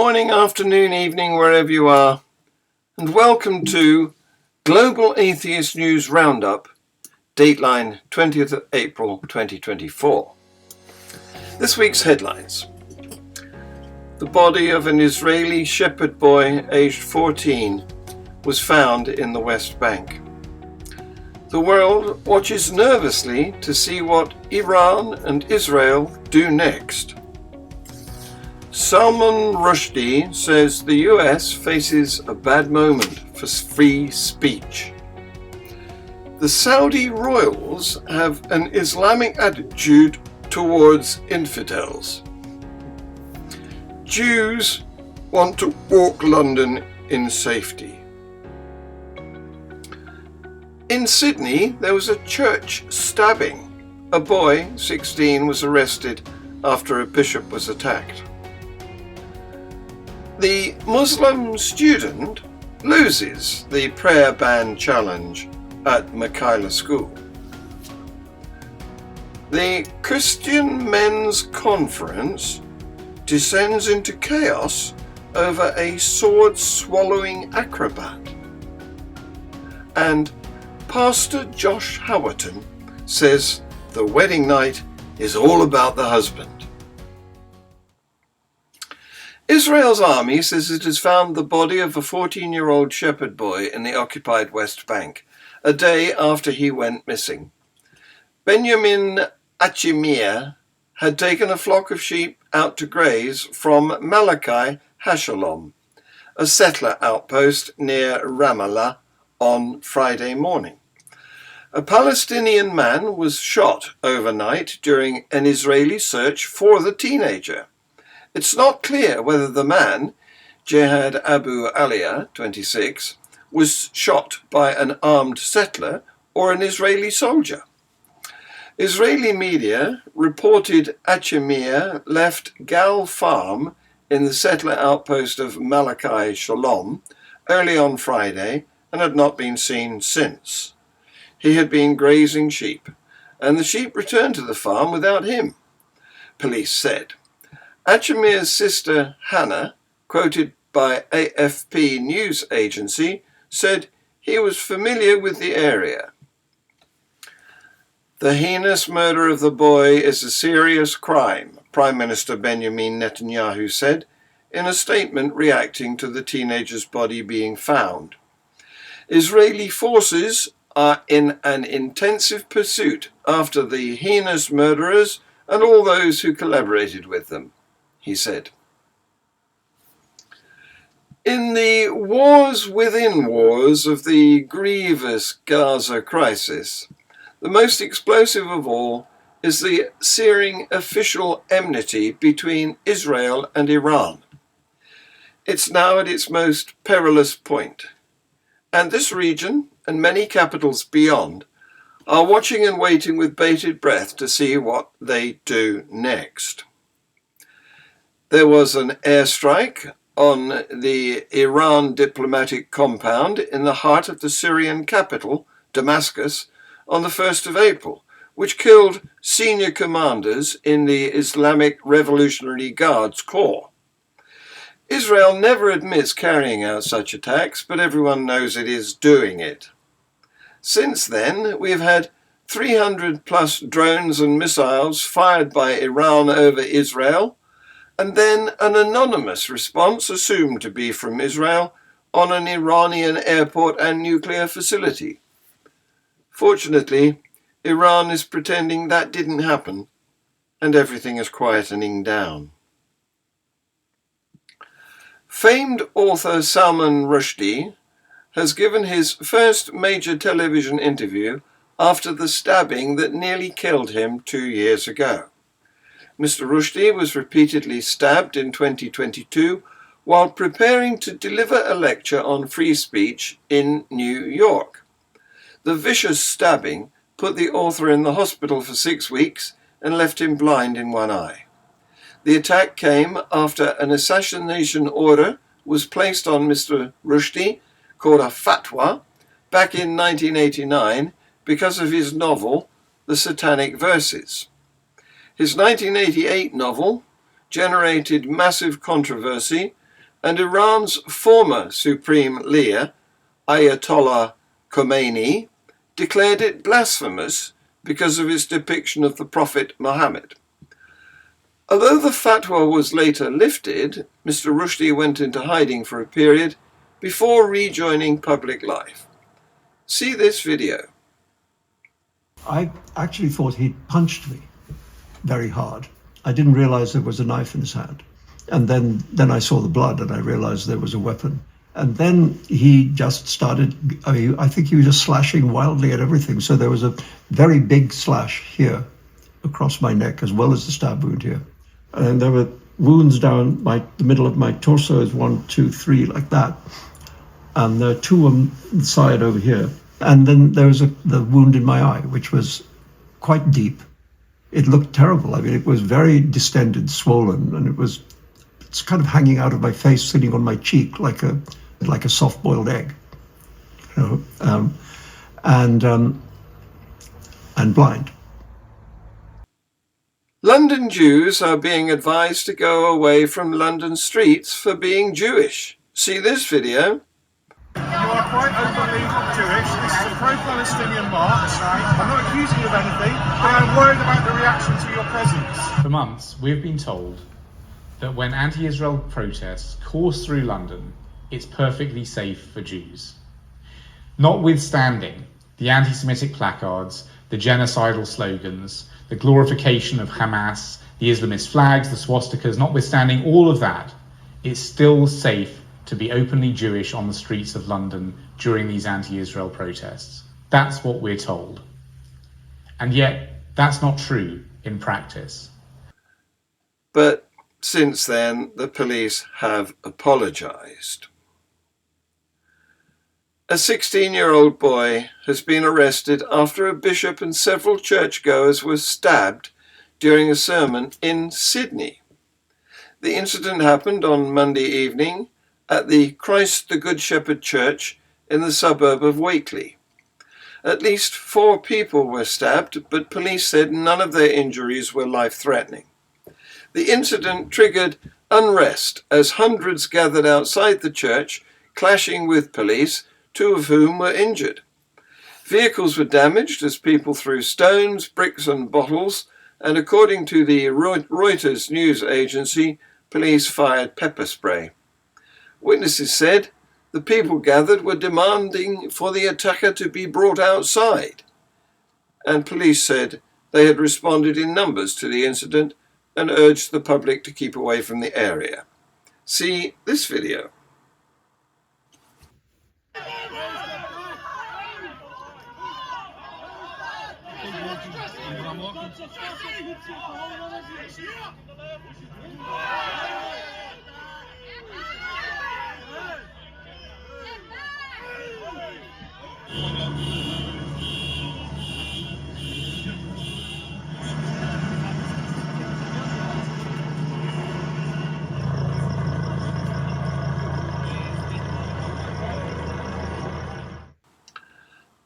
morning, afternoon, evening, wherever you are, and welcome to Global Atheist News Roundup, dateline 20th of April 2024. This week's headlines. The body of an Israeli shepherd boy aged 14 was found in the West Bank. The world watches nervously to see what Iran and Israel do next. Salman Rushdie says the US faces a bad moment for free speech. The Saudi royals have an Islamic attitude towards infidels. Jews want to walk London in safety. In Sydney, there was a church stabbing. A boy, 16, was arrested after a bishop was attacked. The Muslim student loses the prayer ban challenge at Michaela School. The Christian Men's Conference descends into chaos over a sword-swallowing acrobat. And Pastor Josh Howerton says the wedding night is all about the husband. Israel's army says it has found the body of a 14-year-old shepherd boy in the occupied West Bank, a day after he went missing. Benjamin Achimir had taken a flock of sheep out to graze from Malachi Hashalom, a settler outpost near Ramallah, on Friday morning. A Palestinian man was shot overnight during an Israeli search for the teenager. It's not clear whether the man, Jihad Abu Aliyah, 26, was shot by an armed settler or an Israeli soldier. Israeli media reported Achimir left Gal Farm in the settler outpost of Malachi Shalom early on Friday and had not been seen since. He had been grazing sheep, and the sheep returned to the farm without him, police said. Achimir's sister Hannah, quoted by AFP news agency, said he was familiar with the area. The heinous murder of the boy is a serious crime, Prime Minister Benjamin Netanyahu said in a statement reacting to the teenager's body being found. Israeli forces are in an intensive pursuit after the heinous murderers and all those who collaborated with them, he said. In the wars within wars of the grievous Gaza crisis, the most explosive of all is the searing official enmity between Israel and Iran. It's now at its most perilous point, and this region, and many capitals beyond, are watching and waiting with bated breath to see what they do next. There was an airstrike on the Iran diplomatic compound in the heart of the Syrian capital, Damascus, on the 1st of April, which killed senior commanders in the Islamic Revolutionary Guards Corps. Israel never admits carrying out such attacks, but everyone knows it is doing it. Since then, we have had 300-plus drones and missiles fired by Iran over Israel, and then an anonymous response assumed to be from Israel on an Iranian airport and nuclear facility. Fortunately, Iran is pretending that didn't happen, and everything is quietening down. Famed author Salman Rushdie has given his first major television interview after the stabbing that nearly killed him 2 years ago. Mr. Rushdie was repeatedly stabbed in 2022 while preparing to deliver a lecture on free speech in New York. The vicious stabbing put the author in the hospital for 6 weeks and left him blind in one eye. The attack came after an assassination order was placed on Mr. Rushdie, called a fatwa, back in 1989 because of his novel, The Satanic Verses. His 1988 novel generated massive controversy and Iran's former supreme leader, Ayatollah Khomeini, declared it blasphemous because of its depiction of the Prophet Muhammad. Although the fatwa was later lifted, Mr. Rushdie went into hiding for a period before rejoining public life. See this video. I actually thought he'd punched me very hard. I didn't realize there was a knife in his hand. And then I saw the blood and I realized there was a weapon. And then he just started, I think he was just slashing wildly at everything. So there was a very big slash here across my neck, as well as the stab wound here. And there were wounds down the middle of my torso, is 1, 2, 3, like that. And there are 2 on the side over here. And then there was the wound in my eye, which was quite deep. It looked terrible. I mean, it was very distended, swollen, and it's kind of hanging out of my face, sitting on my cheek like a soft-boiled egg, you know, and blind. London Jews are being advised to go away from London streets for being Jewish. See this video. You are quite openly Jewish. This is a pro-Palestinian march. I'm not accusing you of anything, but I'm worried about the reaction to your presence. For months, we've been told that when anti-Israel protests course through London, it's perfectly safe for Jews. Notwithstanding the anti-Semitic placards, the genocidal slogans, the glorification of Hamas, the Islamist flags, the swastikas, notwithstanding all of that, it's still safe to be openly Jewish on the streets of London during these anti-Israel protests. That's what we're told. And yet, that's not true in practice. But since then, the police have apologized. A 16-year-old boy has been arrested after a bishop and several churchgoers were stabbed during a sermon in Sydney. The incident happened on Monday evening at the Christ the Good Shepherd Church in the suburb of Wakeley. At least 4 people were stabbed, but police said none of their injuries were life-threatening. The incident triggered unrest as hundreds gathered outside the church, clashing with police, 2 of whom were injured. Vehicles were damaged as people threw stones, bricks and bottles, and according to the Reuters news agency, police fired pepper spray. Witnesses said the people gathered were demanding for the attacker to be brought outside, and police said they had responded in numbers to the incident and urged the public to keep away from the area. See this video.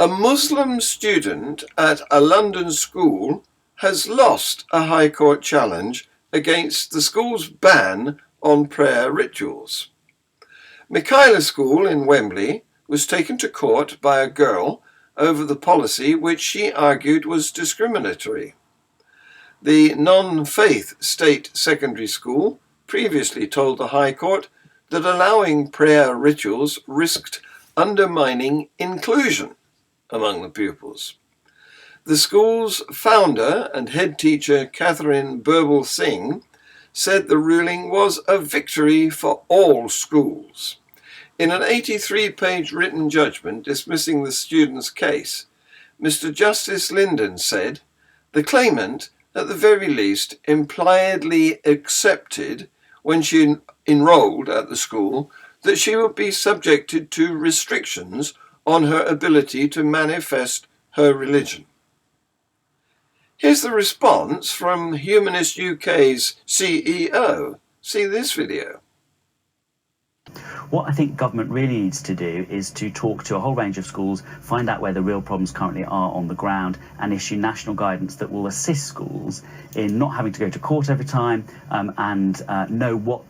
A Muslim student at a London school has lost a High Court challenge against the school's ban on prayer rituals. Michaela School in Wembley was taken to court by a girl over the policy which she argued was discriminatory. The non-faith state secondary school previously told the High Court that allowing prayer rituals risked undermining inclusion among the pupils. The school's founder and head teacher, Catherine Birbal Singh, said the ruling was a victory for all schools. In an 83-page written judgment dismissing the student's case, Mr. Justice Linden said, the claimant, at the very least, impliedly accepted, when she enrolled at the school, that she would be subjected to restrictions on her ability to manifest her religion. Here's the response from Humanist UK's CEO. See this video. What I think government really needs to do is to talk to a whole range of schools, find out where the real problems currently are on the ground, and issue national guidance that will assist schools in not having to go to court every time, and know what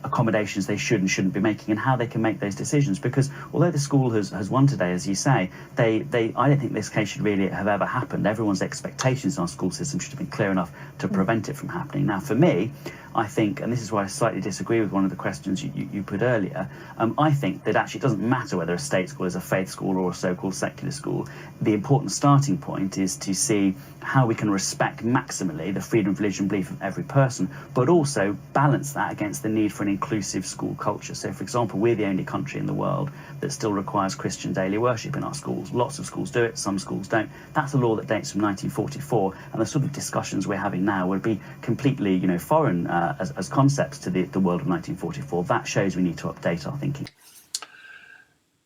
accommodations they should and shouldn't be making and how they can make those decisions. Because although the school has won today, as you say, I don't think this case should really have ever happened. Everyone's expectations in our school system should have been clear enough to prevent it from happening. Now, for me, I think, and this is why I slightly disagree with one of the questions you put earlier, I think that actually it doesn't matter whether a state school is a faith school or a so-called secular school. The important starting point is to see how we can respect maximally the freedom of religion and belief of every person, but also balance that against the need for an inclusive school culture. So, for example, we're the only country in the world that still requires Christian daily worship in our schools. Lots of schools do it, some schools don't. That's a law that dates from 1944, and the sort of discussions we're having now would be completely, foreign as concepts to the world of 1944. That shows we need to update our thinking.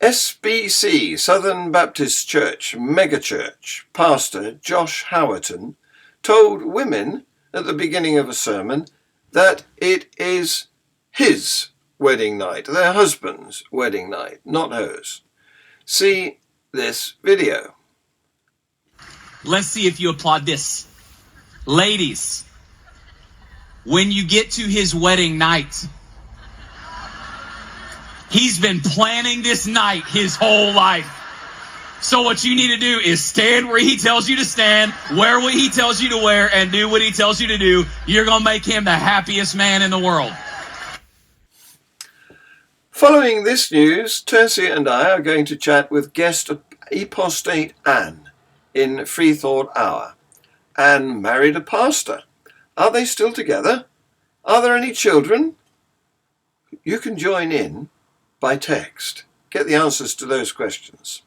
SBC, Southern Baptist Church megachurch pastor Josh Howerton told women at the beginning of a sermon that it is his wedding night, their husband's wedding night, not hers. See this video. Let's see if you applaud this. Ladies, when you get to his wedding night, he's been planning this night his whole life. So what you need to do is stand where he tells you to stand, wear what he tells you to wear, and do what he tells you to do. You're going to make him the happiest man in the world. Following this news, Tercia and I are going to chat with guest apostate Anne in Free Thought Hour. Anne married a pastor. Are they still together? Are there any children? You can join in by text. Get the answers to those questions.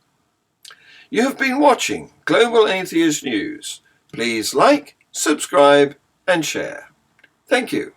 You have been watching Global Atheist News. Please like, subscribe and share. Thank you.